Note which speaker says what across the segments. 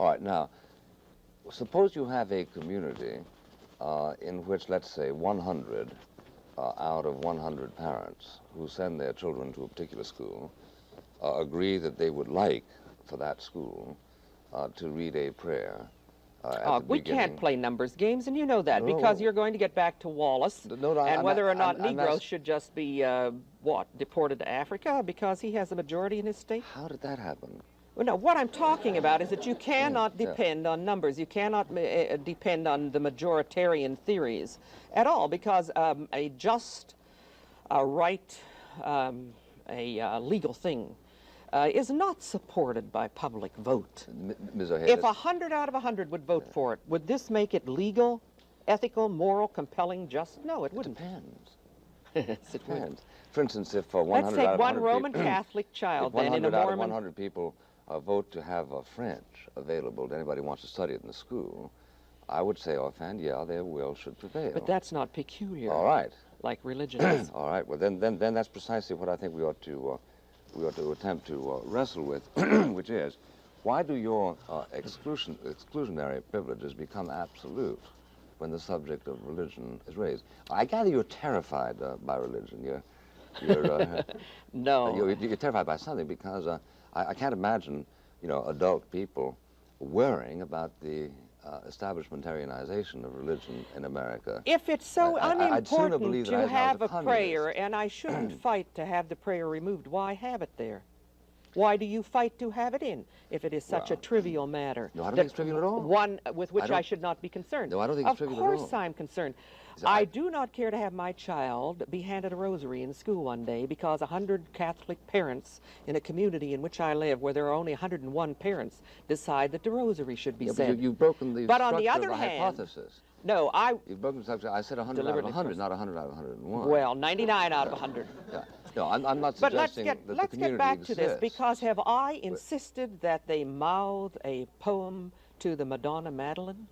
Speaker 1: All right, now, suppose you have a community in which, let's say, 100 out of 100 parents who send their children to a particular school agree that they would like for that school to read a prayer
Speaker 2: we can't play numbers games, and you know that, because you're going to get back to Wallace, and whether or not Negroes should just be, deported to Africa because he has a majority in his state.
Speaker 1: How did that happen?
Speaker 2: Well, no, what I'm talking about is that you cannot depend on numbers. You cannot depend on the majoritarian theories at all, because a just, right, a legal thing is not supported by public vote.
Speaker 1: Ms. O'Hare,
Speaker 2: if 100 out of 100 would vote for it, would this make it legal, ethical, moral, compelling, just? No, it wouldn't.
Speaker 1: Depends.
Speaker 2: Yes, it would.
Speaker 1: For instance, if 100
Speaker 2: Let's take
Speaker 1: out of
Speaker 2: one
Speaker 1: 100
Speaker 2: Roman Catholic child, then in a
Speaker 1: 100 out of
Speaker 2: Mormon...
Speaker 1: 100 people vote to have French available to anybody who wants to study it in the school, I would say offhand, yeah, their will should prevail.
Speaker 2: But that's not peculiar.
Speaker 1: All right.
Speaker 2: Like religion is.
Speaker 1: All right. Well, then that's precisely what I think we ought to attempt to wrestle with, which is, why do your exclusionary privileges become absolute when the subject of religion is raised? I gather you're terrified by religion.
Speaker 2: No.
Speaker 1: You're terrified by something, because I can't imagine, adult people worrying about the establishmentarianization of religion in America.
Speaker 2: If it's so unimportant to have a prayer, and I shouldn't fight to have the prayer removed, why have it there? Why do you fight to have it in if it is such a trivial matter?
Speaker 1: No, I don't think it's trivial at all.
Speaker 2: One with which I should not be concerned.
Speaker 1: No, I don't think it's trivial at all.
Speaker 2: Of course I'm concerned. I do not care to have my child be handed a rosary in school one day because 100 Catholic parents in a community in which I live, where there are only 101 parents, decide that the rosary should be said.
Speaker 1: But you've broken the structure
Speaker 2: on the other
Speaker 1: of the
Speaker 2: hand,
Speaker 1: hypothesis.
Speaker 2: No,
Speaker 1: You've broken the structure. I said 100 out of 100, not 100 out of 101.
Speaker 2: Well, 99 out of 100.
Speaker 1: Yeah. No, I'm not suggesting that the community
Speaker 2: let's get back
Speaker 1: exists.
Speaker 2: to this, because have I insisted that they mouth a poem to the Madonna Madeline?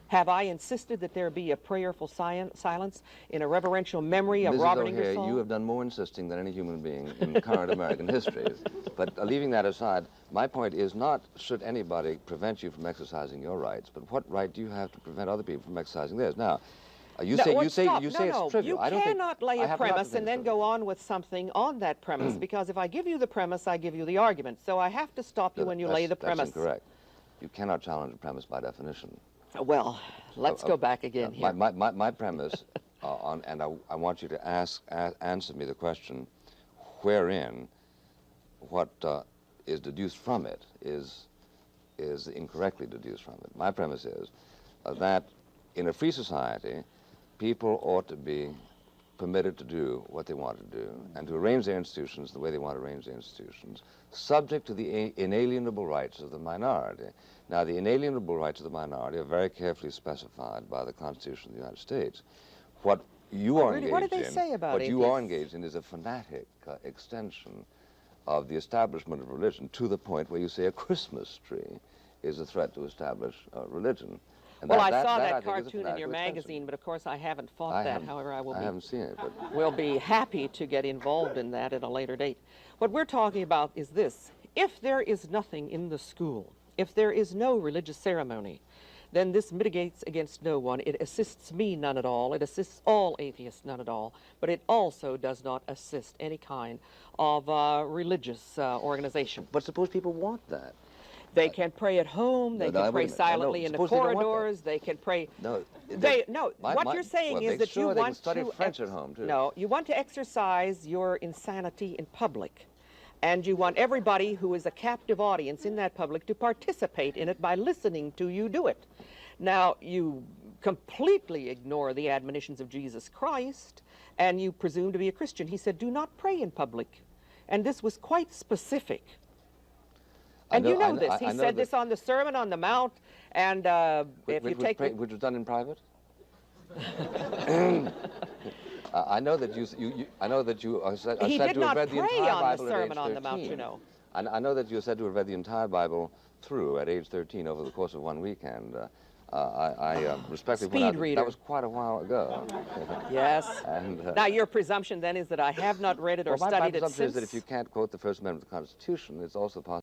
Speaker 2: Have I insisted that there be a prayerful silence in a reverential memory of Robert Ingersoll?
Speaker 1: You have done more insisting than any human being in current American history. But leaving that aside, my point is not should anybody prevent you from exercising your rights, but what right do you have to prevent other people from exercising theirs? Now, you say it's trivial.
Speaker 2: You cannot lay a premise and then go on with something on that premise, because if I give you the premise, I give you the argument. So I have to stop you when you lay the premise.
Speaker 1: That's incorrect. You cannot challenge a premise by definition.
Speaker 2: Well, let's go back again here.
Speaker 1: My premise, and I want you to answer me the question, wherein what is deduced from it is incorrectly deduced from it. My premise is that in a free society, people ought to be permitted to do what they want to do and to arrange their institutions the way they want to arrange their institutions, subject to the inalienable rights of the minority. Now, the inalienable rights of the minority are very carefully specified by the Constitution of the United States. What you are engaged in,
Speaker 2: what do they say about
Speaker 1: you are engaged in is a fanatic extension of the establishment of religion to the point where you say a Christmas tree is a threat to establish religion. And
Speaker 2: well, I saw that cartoon in your magazine, but of course I haven't fought that. However,
Speaker 1: I haven't seen it. But
Speaker 2: we'll be happy to get involved in that at a later date. What we're talking about is this. If there is nothing in the school, if there is no religious ceremony, then this mitigates against no one. It assists me none at all. It assists all atheists none at all. But it also does not assist any kind of religious organization.
Speaker 1: But suppose people want that.
Speaker 2: They can pray at home. They can pray silently in the corridors. They can pray.
Speaker 1: No.
Speaker 2: What you're saying is that you want to
Speaker 1: study French at home too.
Speaker 2: No, you want to exercise your insanity in public, and you want everybody who is a captive audience in that public to participate in it by listening to you do it. Now, you completely ignore the admonitions of Jesus Christ, and you presume to be a Christian. He said, "Do not pray in public," and this was quite specific. And you know this. He said this on the Sermon on the Mount, and if you take...
Speaker 1: Which was done in private? I know that you are said to have read the entire Bible at age 13. He did not pray on the Sermon on the Mount, you know. I know that you are said to have read the entire Bible through at age 13 over the course of one weekend. I respectfully point out that was quite a while ago.
Speaker 2: Yes. And, now, your presumption then is that I have not read it or studied it since?
Speaker 1: My presumption is that if you can't quote the First Amendment of the Constitution, it's also possible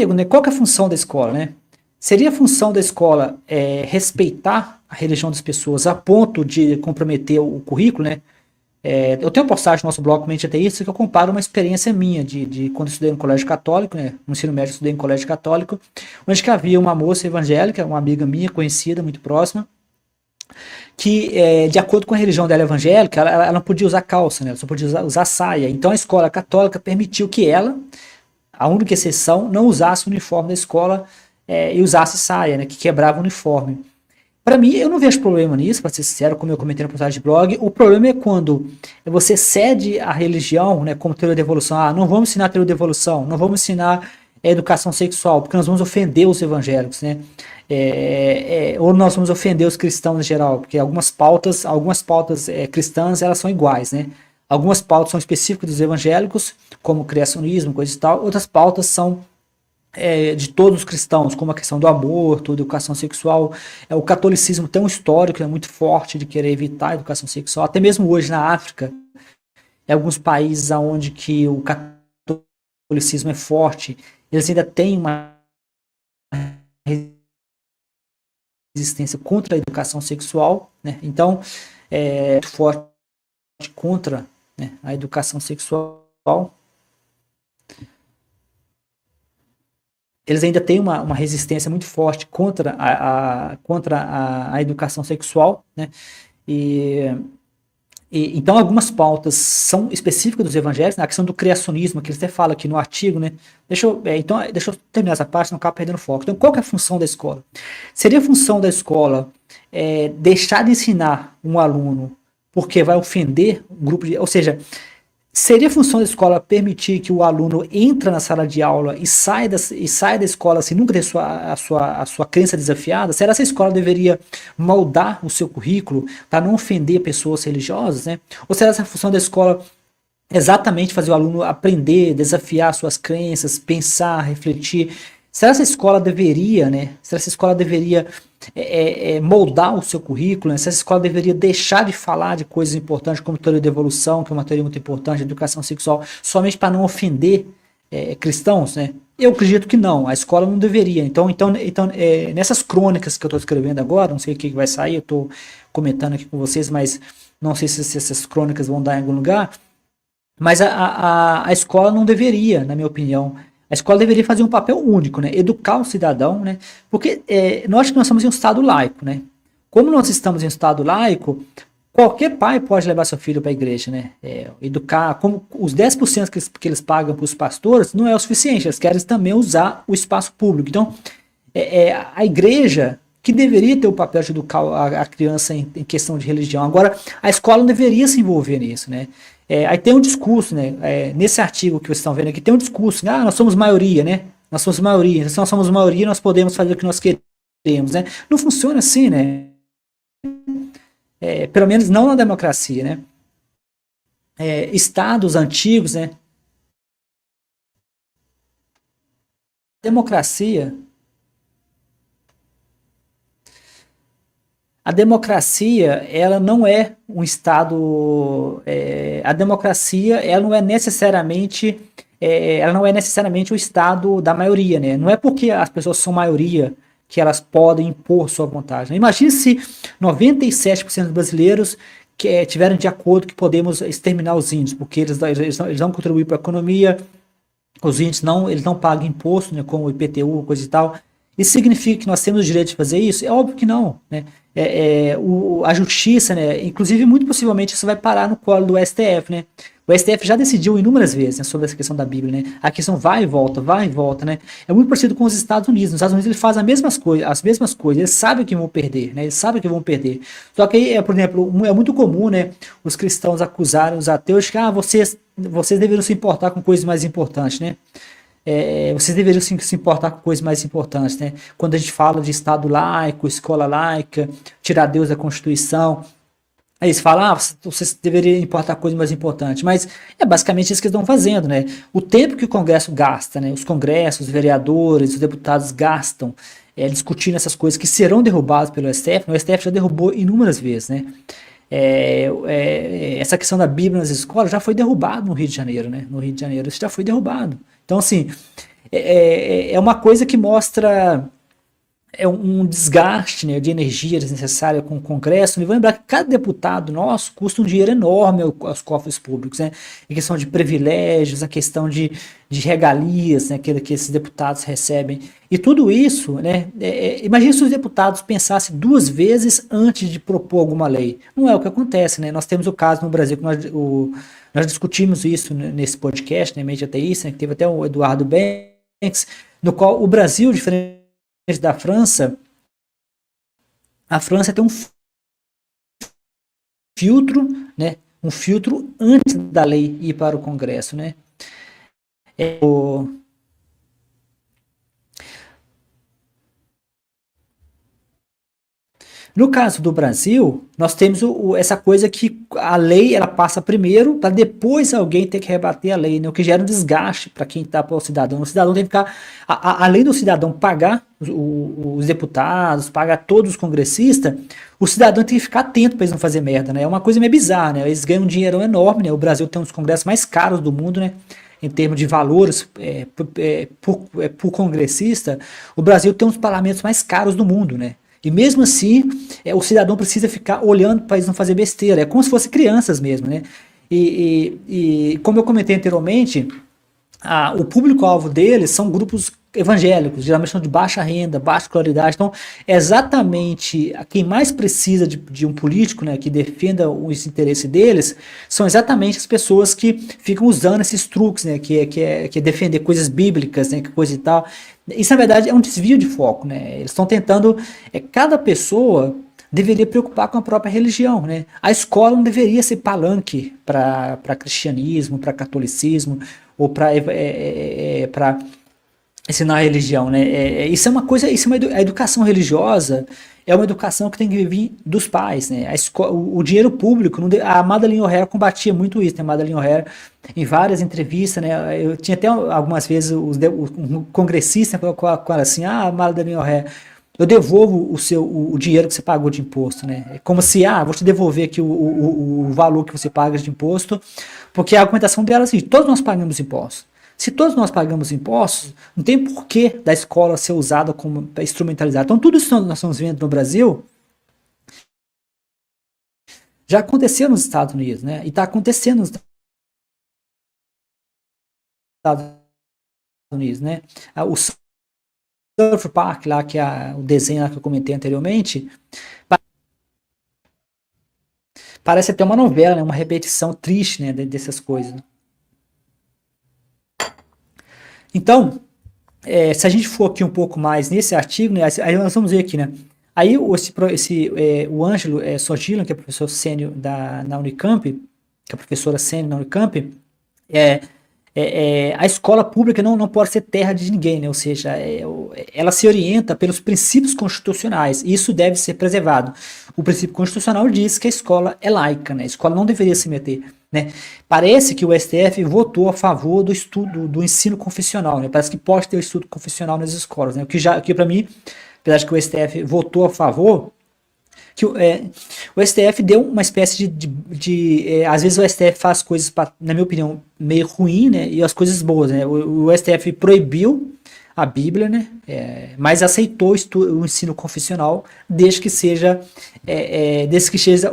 Speaker 3: né, qual que é a função da escola, né? Seria a função da escola respeitar a religião das pessoas a ponto de comprometer o currículo, né? Eu tenho uma postagem no nosso blog Mente Ateísta que eu comparo uma experiência minha de quando eu estudei no colégio católico, né? No ensino médio eu estudei em colégio católico, onde que havia uma moça evangélica, uma amiga minha, conhecida, muito próxima, que, de acordo com a religião dela evangélica, ela não podia usar calça, né? Ela só podia usar saia. Então a escola católica permitiu que ela, a única exceção, não usasse o uniforme da escola e usasse saia, né? Que quebrava o uniforme. Para mim, eu não vejo problema nisso, para ser sincero, como eu comentei na postagem de blog. O problema é quando você cede a religião, né, como teoria da evolução. Ah, não vamos ensinar teoria da evolução, não vamos ensinar educação sexual, porque nós vamos ofender os evangélicos, né? Ou nós vamos ofender os cristãos em geral, porque algumas pautas cristãs, elas são iguais, né? Algumas pautas são específicas dos evangélicos, como criacionismo, coisa e tal. Outras pautas são de todos os cristãos, como a questão do aborto, educação sexual. O catolicismo tem um histórico muito forte de querer evitar a educação sexual, até mesmo hoje na África, em alguns países onde que o catolicismo é forte, eles ainda têm uma resistência contra a educação sexual, né? Então, muito forte contra, né, a educação sexual. Eles ainda têm uma resistência muito forte contra a educação sexual, né? Então algumas pautas são específicas dos evangélicos, né? A questão do criacionismo, que eles até falam aqui no artigo, né? Deixa eu terminar essa parte, não acabo perdendo foco. Então, qual que é a função da escola? Seria a função da escola deixar de ensinar um aluno porque vai ofender um grupo ou seja, seria a função da escola permitir que o aluno entre na sala de aula e saia da escola sem nunca ter a sua crença desafiada? Será que essa escola deveria moldar o seu currículo para não ofender pessoas religiosas, né? Ou será essa a função da escola exatamente fazer o aluno aprender, desafiar suas crenças, pensar, refletir? Será que essa escola deveria, né? Será que essa escola deveria moldar o seu currículo, né? Se essa escola deveria deixar de falar de coisas importantes como teoria da evolução, que é uma teoria muito importante, educação sexual, somente para não ofender cristãos, né? Eu acredito que não, a escola não deveria. Então nessas crônicas que eu estou escrevendo agora, não sei o que vai sair, eu estou comentando aqui com vocês, mas não sei se essas crônicas vão dar em algum lugar, mas a escola não deveria, na minha opinião. A escola deveria fazer um papel único, né? Educar o cidadão, né? Porque nós que nós estamos em um Estado laico, né? Como nós estamos em um Estado laico, qualquer pai pode levar seu filho para a igreja, né? Educar, como os 10% que eles pagam para os pastores não é o suficiente, eles querem também usar o espaço público. Então, a igreja que deveria ter o papel de educar a criança em questão de religião. Agora, a escola não deveria se envolver nisso, né? Aí tem um discurso, né? Nesse artigo que vocês estão vendo aqui, tem um discurso, nós somos maioria, né? Nós somos maioria, se nós somos maioria, nós podemos fazer o que nós queremos, né? Não funciona assim, né? Pelo menos não na democracia, né? Estados antigos, né? A democracia, ela não é um estado. A democracia, ela não é necessariamente o estado da maioria, né? Não é porque as pessoas são maioria que elas podem impor sua vontade, né? Imagine se 97% dos brasileiros tiverem de acordo que podemos exterminar os índios, porque eles não contribuem para a economia, os índios eles não pagam imposto, né, como o IPTU, coisa e tal. Isso significa que nós temos o direito de fazer isso? É óbvio que não, né? A justiça, né? Inclusive, muito possivelmente, isso vai parar no colo do STF, né? O STF já decidiu inúmeras vezes, né, sobre essa questão da Bíblia, né? A questão vai e volta, né? É muito parecido com os Estados Unidos. Nos Estados Unidos ele faz as mesmas coisas, eles sabem que vão perder, né? Eles sabem que vão perder. Só que aí, por exemplo, é muito comum, né, os cristãos acusarem os ateus de que vocês deveriam se importar com coisas mais importantes, né? Vocês deveriam se importar com coisas mais importantes, né? Quando a gente fala de Estado laico, escola laica, tirar Deus da Constituição, aí eles falam, vocês deveriam importar coisas mais importantes, mas é basicamente isso que eles estão fazendo, né? O tempo que o Congresso gasta, né? Os congressos, os vereadores, os deputados gastam discutindo essas coisas que serão derrubadas pelo STF, o STF já derrubou inúmeras vezes, né? Essa questão da Bíblia nas escolas já foi derrubado no Rio de Janeiro, né? No Rio de Janeiro isso já foi derrubado. Então, assim, é uma coisa que mostra um desgaste, né, de energia desnecessária com o Congresso. E vou lembrar que cada deputado nosso custa um dinheiro enorme aos cofres públicos, né? Em questão de privilégios, a questão de regalias, né, que esses deputados recebem. E tudo isso, né? Imagina se os deputados pensassem duas vezes antes de propor alguma lei. Não é o que acontece, né? Nós temos o caso no Brasil que nós discutimos isso nesse podcast, né, Mente Ateísta, né, que teve até o Eduardo Banks, no qual o Brasil, diferente da França, a França tem um filtro, né, um filtro antes da lei ir para o Congresso, né. No caso do Brasil, nós temos essa coisa que a lei ela passa primeiro para depois alguém ter que rebater a lei, né? O que gera um desgaste para quem está para o cidadão. O cidadão tem que ficar, além do cidadão pagar os deputados, pagar todos os congressistas, o cidadão tem que ficar atento para eles não fazer merda, né? É uma coisa meio bizarra, né? Eles ganham um dinheirão enorme, né? O Brasil tem um dos congressos mais caros do mundo, né? Em termos de valores por congressista, o Brasil tem um dos parlamentos mais caros do mundo, né? E mesmo assim, o cidadão precisa ficar olhando para eles não fazer besteira. É como se fossem crianças mesmo, né? E como eu comentei anteriormente, o público-alvo deles são grupos evangélicos, geralmente são de baixa renda, baixa escolaridade. Então, é exatamente quem mais precisa de um político, né, que defenda os interesses deles, são exatamente as pessoas que ficam usando esses truques, né, que é defender coisas bíblicas, né, que coisa e tal. Isso, na verdade, é um desvio de foco, né? Eles estão tentando. Cada pessoa deveria preocupar com a própria religião, né? A escola não deveria ser palanque para cristianismo, para catolicismo ou para ensinar a religião, né? Isso é uma coisa, a educação religiosa é uma educação que tem que vir dos pais, né? O dinheiro público, a Madeleine O'Hara combatia muito isso, né? A Madeleine O'Hara, em várias entrevistas, né? Eu tinha até algumas vezes um congressista com ela assim, Madeleine O'Hara, eu devolvo o dinheiro que você pagou de imposto, né? É como se, vou te devolver aqui o valor que você paga de imposto, porque a argumentação dela é assim, todos nós pagamos impostos. Se todos nós pagamos impostos, não tem porquê da escola ser usada como instrumentalizada. Então, tudo isso que nós estamos vendo no Brasil já aconteceu nos Estados Unidos, né? E está acontecendo nos Estados Unidos, né? O Surf Park, lá, que é o desenho lá que eu comentei anteriormente, parece até uma novela, né? Uma repetição triste, né? Dessas coisas. Então, se a gente for aqui um pouco mais nesse artigo, né, aí nós vamos ver aqui, né? Aí o Ângelo Sogilon, que é professor sênior na Unicamp, que é professora sênior na Unicamp, a escola pública não pode ser terra de ninguém, né? Ou seja, ela se orienta pelos princípios constitucionais, e isso deve ser preservado. O princípio constitucional diz que a escola é laica, né? A escola não deveria se meter, né? Parece que o STF votou a favor do ensino confessional, né? Parece que pode ter o estudo confessional nas escolas, né? Que para mim, apesar de que o STF votou a favor, que o STF deu uma espécie às vezes o STF faz coisas, na minha opinião, meio ruim, né? E as coisas boas, né? O STF proibiu a Bíblia, né? Mas aceitou o ensino confessional desde que seja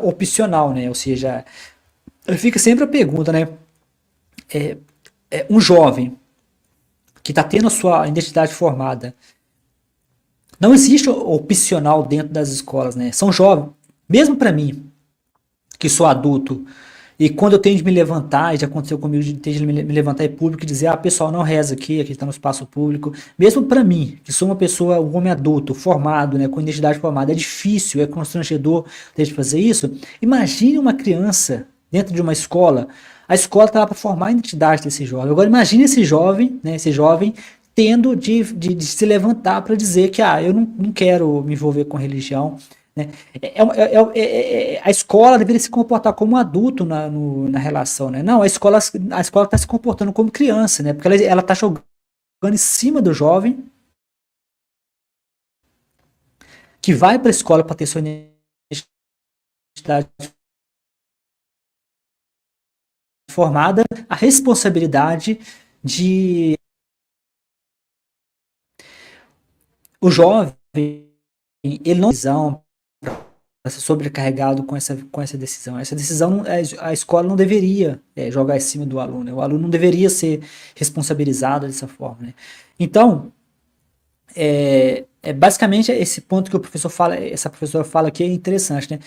Speaker 3: opcional, né? Ou seja, fica sempre a pergunta, né? Um jovem que está tendo a sua identidade formada, não existe opcional dentro das escolas, né? São jovens, mesmo para mim, que sou adulto, e quando eu tenho de me levantar, e já aconteceu comigo de ter de me levantar em público e dizer, pessoal, não reza aqui está no espaço público, mesmo para mim, que sou uma pessoa, um homem adulto, formado, né, com identidade formada, é difícil, é constrangedor ter de fazer isso. Imagine uma criança dentro de uma escola, a escola está lá para formar a identidade desse jovem. Agora imagine esse jovem, né, tendo de se levantar para dizer que eu não quero me envolver com religião, né? A escola deveria se comportar como um adulto na relação, né? Não, a escola está se comportando como criança, né? Porque ela está jogando em cima do jovem que vai para a escola para ter sua identidade formada, a responsabilidade de o jovem, ele não tem visão para ser sobrecarregado com essa decisão. Essa decisão, a escola não deveria jogar em cima do aluno, né? O aluno não deveria ser responsabilizado dessa forma, né? Então, basicamente esse ponto que o professor fala, essa professora fala aqui é interessante, né?